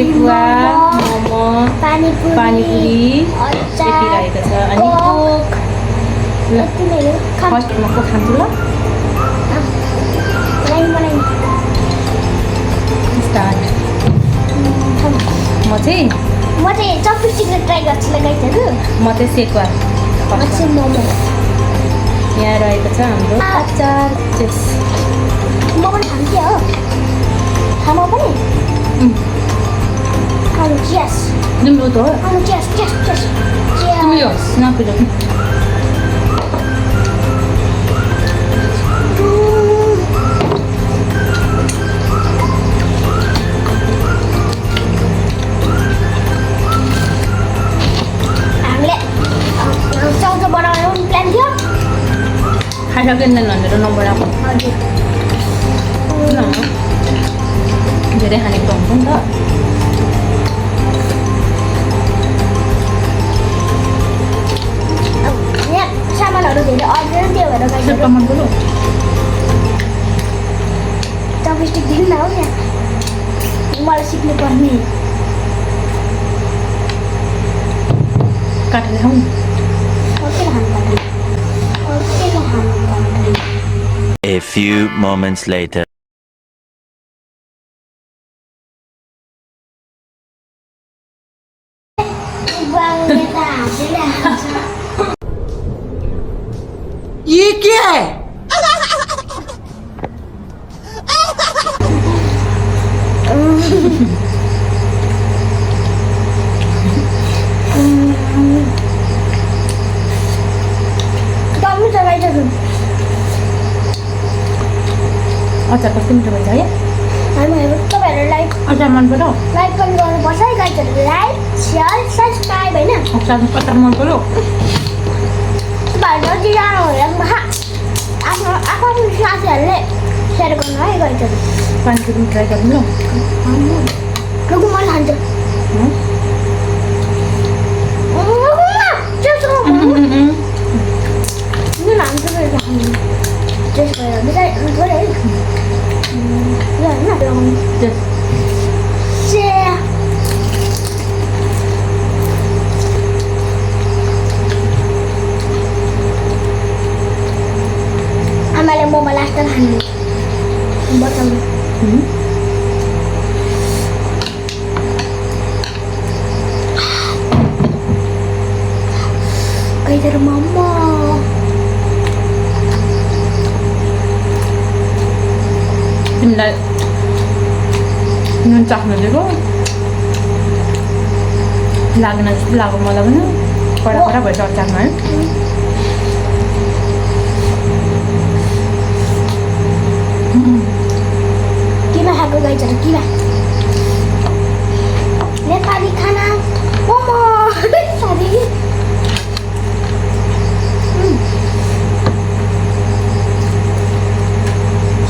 सेकुवा मोमो पानीपुरी यति रहेको छ अनि कोक ल फर्स्ट म कोक खान्छु ल स्टार्ट म चाहिँ चपस्टिकले ट्राई गर्छु ल गाइजहरु म चाहिँ सेकुवा मोमो यहाँ रहेको छ हाम्रो अचार चिप्स म पनि खान्छु हो खानु पनि खानु चियर्स तिम्रो त हो खानु चियर्स तिम्रो नपिलो खाइसकेन भनेर नबढाएको धेरै खानेको हुन्छ नि त सामानहरू धेरै अर्डर त्यो भएर गाइजहरु मन बोलो चपस्टिक दिनु न हो यहाँ मलाई सिक्नु पर्ने काटेर खाउँ A few moments later. ये क्या है? अचार कस्तो मिठो भएछ है हामीहरू तपाईहरुलाई अचार मन पर्यो लाइक पनि गर्नुपर्छ है गाइजहरु लाइक शेयर सब्स्क्राइब हैन अचार मन पर्यो तपाईहरु जति जानु होला आफ्नो आफ्नो साथीहरुले शेयर गर्नु है गाइजहरु पानीपुरी ट्राई गर्नु ल लुगु मन खान्छ आमाले मोमो लास्ट खानु बताउनु गाइजहरु मोमो तिमीलाई नुन चाख्नु दिएको लागेन जस्तो लाग्यो मलाई पनि कडा कडा भएछ अचारमा है किमा खाएको गाइजहरु किमा नेपाली खाना मोमो सारी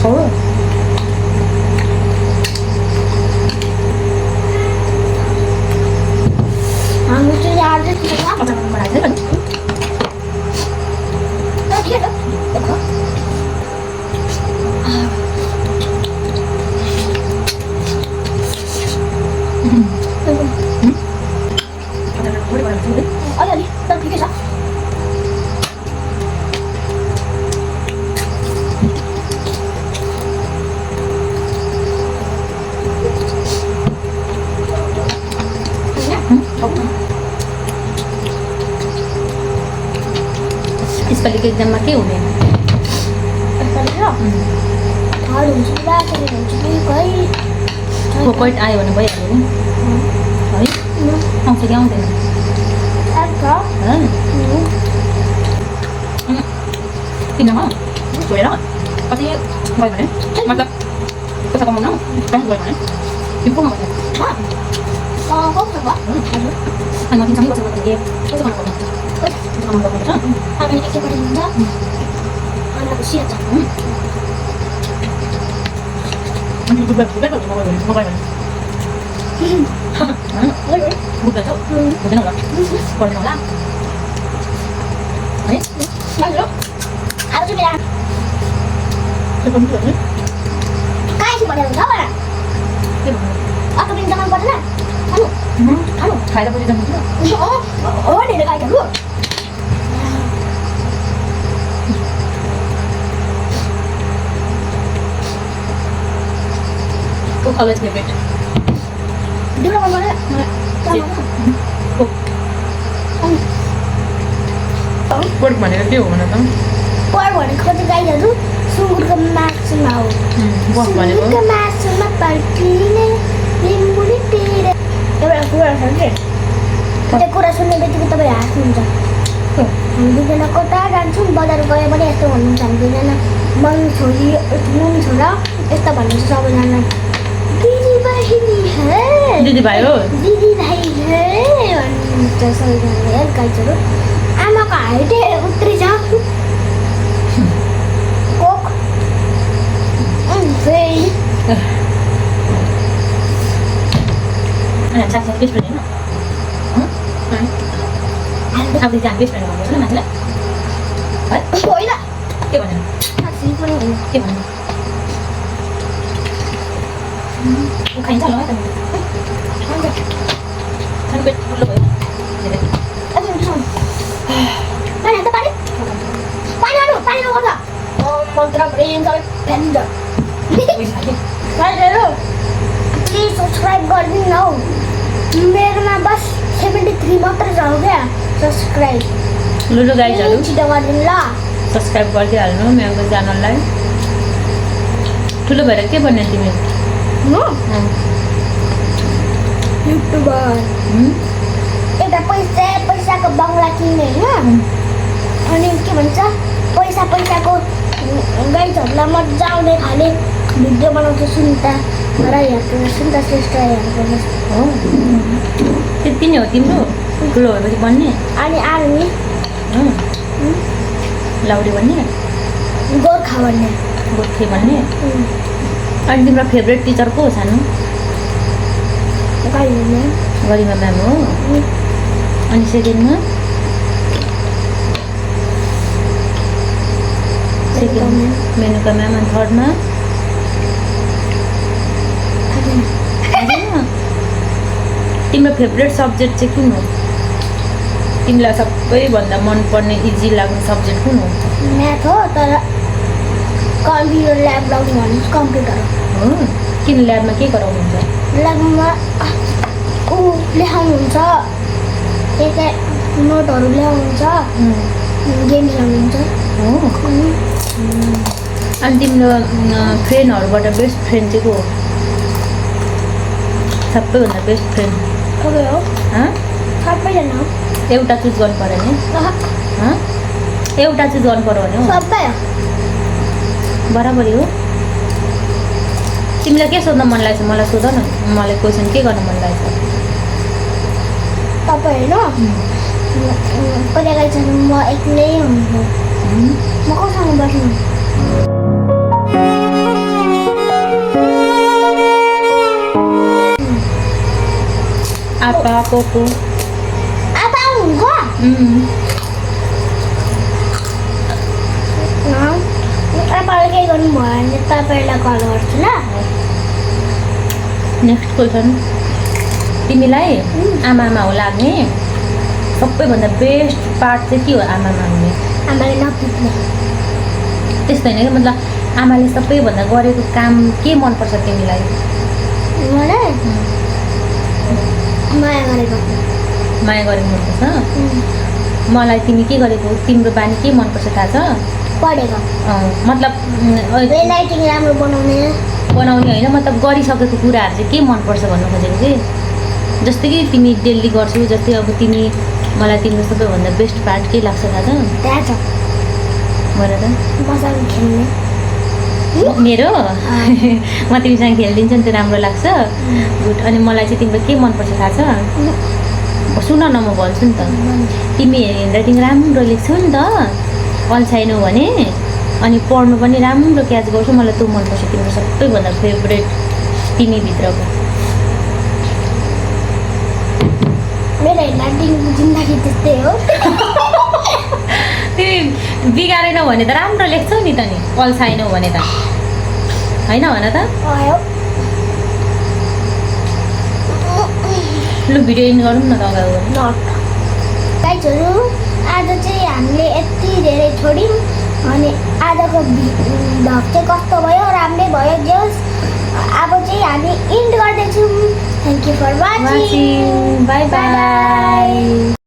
खाऊ हामी चाहिँ आज अचार मन परायो है अलिअलि तर ठिकै छ यसपालिको एक्जाममा के हुने पोइन्ट आयो भने भइहाल्यो नि है आउँछ कि आउँदैन किन छोएर कति गयो भने मतलब पैसा कमाउन कहाँ गयो भने त्यो को अनि म तिमीसँगै बसेर थिएँ पैसा कमाउनुपर्छ अनि दुबई मगायो भने बुझ्दैछ बुझ्दैन होला पढ्नु होला है आज मेरा त्यो पनि के कहाँ छु भनेर हुन्छ बडा भन्नु अटो पनि जमा पर्दैन खाएर पछि जान्छ हो धेरै गाईहरू Cook always favorite. दुईवटा मलाई Cook. Pork भनेको के हो भन त? पर भनेको चाहिँ गाईहरू सुँगुरको मासुमा हो Pork भनेको सुँगुरको मासुमा पर्किने लिम्बुली टिरे एउटा कुरा छ कि त्यो कुरा सुन्ने बित्तिकै तपाईँ हाँस्नुहुन्छ हामी दुईजना कता जान्छौँ बजार गयो भने यस्तो भन्नुहुन्छ हामी दुईजना मम्मी छोरा यस्तो भन्नुहुन्छ सबैजना दिदी बहिनी हे दिदी भाइ हो दिदी भाइ हे भन्नुहुन्छ सबैजनाले गाईहरू आमाको हाइटै उत्रै छ कोक फेरि अनि साग बेस्ट फ्रेन्ड हैन अब चाहिँ बेस्ट फ्रेन्ड भन्नु न मान्छेलाई है होइन के भन्नु साँच्चै पनि होइन के भन्नु ऊ खाइन्छ होला है त सानो पेट फुल्लो भयो पानी हाल्दा पानी पानी हाल्नु पानी नगर्दा मन्त्र प्रेम सबै फ्यान्छ गाईहरू प्लिज सब्सक्राइब गरिदिनु हौ मेरोमा बस 73 मात्रै छ क्या सब्सक्राइब लुलु गाइजहरू छिटो गरिदिनु ल सब्सक्राइब गरिदिइहाल्नु मेरो च्यानललाई ठुलो भएर के बन्ने तिमी म युट्युबर एउटा पैसाको बङ्गला किने होइन अनि के भन्छ पैसाको गाइजहरूलाई मजा आउने खाले भिडियो बनाउँछ सुनिता राई हेर्नु सुनिता श्रेष्ठ हेर्नु हो त्यति नै हो तिम्रो ठुलो भएपछि बन्ने अनि आर्मी लाउडी बन्ने गोर्खा भन्ने गोर्खे बन्ने अनि तिम्रो फेभरेट टिचर को हो सानो गाई भन्ने गरिमा म्याम हो अनि सेकेन्डमा सेकेन्ड मेनुका म्याम अनि थर्डमा तिम्रो फेभरेट सब्जेक्ट चाहिँ कुन हो तिमीलाई सबैभन्दा मनपर्ने इजी लाग्ने सब्जेक्ट कुन हो म्याथ हो तर कम्प्युटर ल्याब लगाउनु भन्नु कम्प्युटर हो किन ल्याबमा के गराउनुहुन्छ ल्याबमा ऊ लेखाउनुहुन्छ त्यही नोटहरू ल्याउनुहुन्छ गेम खेलाउनुहुन्छ हो अनि तिम्रो फ्रेन्डहरूबाट बेस्ट फ्रेन्ड चाहिँ को हो सबैभन्दा बेस्ट फ्रेन्ड सबै हो हँ सबैजना हो एउटा चुज गर्नु पऱ्यो भने हँ एउटा चुज गर्नु पऱ्यो भने हो सबै हो बराबरी हो तिमीलाई के सोध्न मन लागेको छ मलाई सोध न मलाई क्वेसन के गर्न मन लागेको छ तपाईँ होइन कहिले काहीँ चाहिँ म एक्लै हुन्छु म कसँग बस्नु आपा पोको आप्पा हुनुहुन्छ तपाईँलाई केही गर्नु भयो भने तपाईँलाई कल गर्छु ल नेक्स्ट क्वेसन तिमीलाई आमामा हो लाग्ने सबैभन्दा बेस्ट पार्ट चाहिँ के हो आमामा हुने आमाले नपुग्ने त्यस्तो होइन कि मतलब आमाले सबैभन्दा गरेको काम के मनपर्छ तिमीलाई मलाई माया गरेको माया गरेको मनपर्छ मलाई तिमी के गरेको तिम्रो बानी के मनपर्छ थाहा छ पढेको मतलब लाइटिङ राम्रो बनाउने बनाउने होइन मतलब गरिसकेको कुराहरू चाहिँ के मनपर्छ भन्नु खोजेको चाहिँ जस्तै कि तिमी डेली गर्छौ जस्तै अब तिमी मलाई तिम्रो सबैभन्दा बेस्ट पार्ट के लाग्छ थाहा छ त्यहाँ छ भन त मसँग खेल्ने मेरो म तिमीसँग खेलिदिन्छु नि त्यो राम्रो लाग्छ गुड अनि मलाई चाहिँ तिम्रो के मनपर्छ थाहा छ सुन न म भन्छु नि त तिमी ह्यान्डराइटिङ राम्रो लेख्छौ नि त अल्छाइनौ भने अनि पढ्नु पनि राम्रो क्याच गर्छु मलाई त्यो मनपर्छ तिम्रो सबैभन्दा फेभरेट तिमीभित्रको मेरो ह्यान्डराइटिङ जिन्दगी त्यस्तै हो तिमी बिगारेनौ भने त राम्रो लेख्छौ नि त नि अल्छाइनौ भने त होइन भन त आयो लु भिडियो इन गरौँ न त अगाडि नट गाइजहरू आज चाहिँ हामीले यति धेरै छोड्यौँ अनि आजको भ्लग चाहिँ कस्तो भयो राम्रै भयो जोस् अब चाहिँ हामी इन्ड गर्दैछौँ thank you for watching bye by